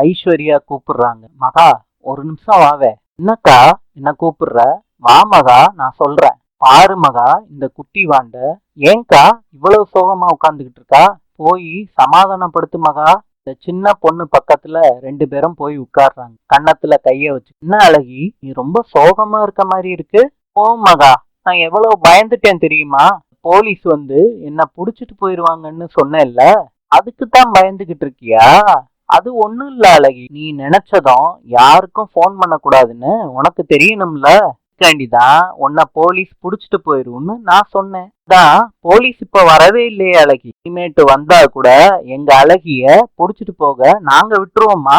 ஐஸ்வர்யா கூப்பிடுறாங்க. மகா, ஒரு நிமிஷம் வாவே. என்னக்கா, என்ன கூப்பிடுற? வா மகா, நான் சொல்றேன். பாரு மகா, இந்த குட்டி வாண்ட. ஏன்க்கா இவ்வளவு சோகமா உட்காந்துக்கிட்டு இருக்கா? போய் சமாதானப்படுத்து மகா. இந்த சின்ன பொண்ணு பக்கத்துல ரெண்டு பேரும் போய் உட்கார்றாங்க. கன்னத்துல கைய வச்சு. என்ன அழகி, நீ ரொம்ப சோகமா இருக்க மாதிரி இருக்கு. ஓ மகா, நான் எவ்வளவு பயந்துட்டேன் தெரியுமா? போலீஸ் வந்து என்ன புடிச்சிட்டு போயிருவாங்கன்னு சொன்னேன்ல, அதுக்குத்தான் பயந்துகிட்டு இருக்கியா? அது ஒண்ணும் இல்ல அழகி, நீ நினைச்சதும் யாருக்கும் போன் பண்ண கூடாதுன்னு உனக்கு தெரியணும்ல. கேண்டிதான் உன்னை போலீஸ் புடிச்சிட்டு போயிருன்னு நான் சொன்னேன். தான் போலீஸ் இப்ப வரவே இல்லையே அழகி. இனிமேட்டு வந்தா கூட எங்க அழகிய புடிச்சிட்டு போக நாங்க விட்டுருவோமா?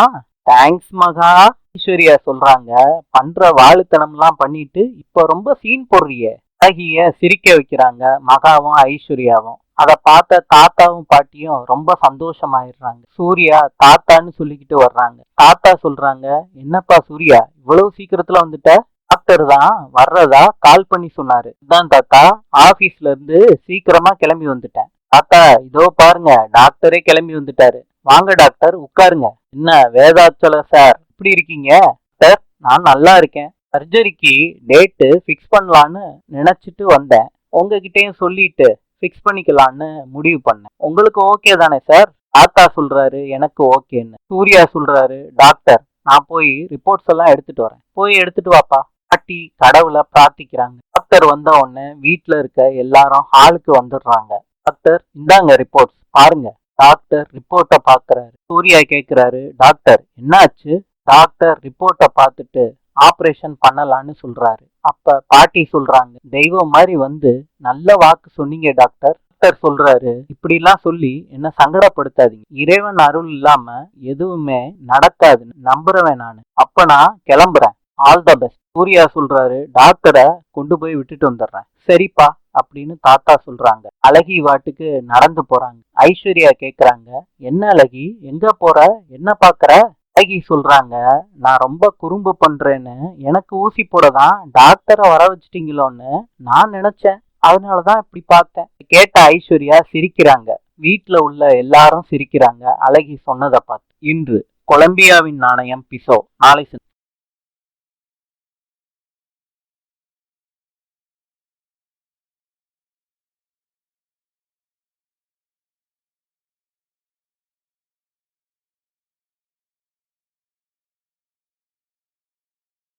தேங்க்ஸ் மகா. ஐஸ்வர்யா சொல்றாங்க, பண்ற வாழுத்தனம்லாம் பண்ணிட்டு இப்ப ரொம்ப சீன் போடுறியே. அழகிய சிரிக்க வைக்கிறாங்க மகாவும் ஐஸ்வர்யாவும். அத பார்த்த தாத்தாவும் பாட்டியும் ரொம்ப சந்தோஷமாயிடுறாங்க. சூர்யா தாத்தான்னு சொல்லிக்கிட்டு வர்றாங்க. தாத்தா சொல்றாங்க, என்னப்பா சூர்யா, இவ்வளவு சீக்கிரத்துல வந்துட்ட? டாக்டர் தான் வர்றதா கால் பண்ணி சொன்னாரு. இதான் தாத்தா, ஆபீஸ்ல இருந்து சீக்கிரமா கிளம்பி வந்துட்டேன். தாத்தா இதோ பாருங்க, டாக்டரே கிளம்பி வந்துட்டாரு. வாங்க டாக்டர், உட்காருங்க. என்ன வேதாச்சல சார், எப்படி இருக்கீங்க? சார், நான் நல்லா இருக்கேன். சர்ஜரிக்கு டேட்டு ஃபிக்ஸ் பண்ணலான்னு நினைச்சிட்டு வந்தேன். உங்ககிட்டயும் சொல்லிட்டு ஃபிக்ஸ் பண்ணிக்கலான்னு முடிவு பண்ணேன். உங்களுக்கு ஓகே தானே சார்? தாத்தா சொல்றாரு எனக்கு ஓகேன்னு. சூர்யா சொல்றாரு, டாக்டர் நான் போய் ரிப்போர்ட்ஸ் எல்லாம் எடுத்துட்டு வரேன். போய் எடுத்துட்டு வாப்பா. பாட்டி கடவுளை பிரார்த்திக்கிறாங்க. டாக்டர் வந்த உடனே வீட்டுல இருக்க எல்லாரும் ஹாலுக்கு வந்துடுறாங்க. டாக்டர் இந்தாங்க ரிப்போர்ட்ஸ் பாருங்க. டாக்டர் ரிப்போர்ட்டை பாக்குறாரு. சூர்யா கேக்குறாரு, டாக்டர் என்னாச்சு? டாக்டர் ரிப்போர்ட்டை பார்த்துட்டு ஆபரேஷன் பண்ணலான்னு சொல்றாரு. அப்ப பாட்டி சொல்றாங்க, தெய்வம் மாதிரி வந்து நல்ல வாக்கு சொன்னீங்க டாக்டர். டாக்டர் சொல்றாரு, இப்படி எல்லாம் சொல்லி என்ன சங்கடப்படுத்தாதீங்க. இறைவன் அருள் இல்லாம எதுவுமே நடக்காதுன்னு நம்புறவன் நானு. அப்ப நான் கிளம்புறேன். All the best. சூர்யா சொல்றாரு, டாக்டரை கொண்டு போய் விட்டுட்டு வந்துடுறேன். சரிப்பா அப்படின்னு தாத்தா சொல்றாங்க. அழகி வாட்டுக்கு நடந்து போறாங்க. ஐஸ்வர்யா கேக்குறாங்க, என்ன அழகி, எங்க போற, என்ன பாக்குற? அழகி சொல்றாங்க, நான் ரொம்ப குறும்பு பண்றேன்னு எனக்கு ஊசி போடதான் டாக்டரை வர வச்சிட்டீங்களோன்னு நான் நினைச்சேன். அதனாலதான் இப்படி பார்த்தேன். கேட்ட ஐஸ்வர்யா சிரிக்கிறாங்க. வீட்டுல உள்ள எல்லாரும் சிரிக்கிறாங்க அழகி சொன்னதை பார்த்து. இன்று கொலம்பியாவின் நாணயம் பிசோ, நாளை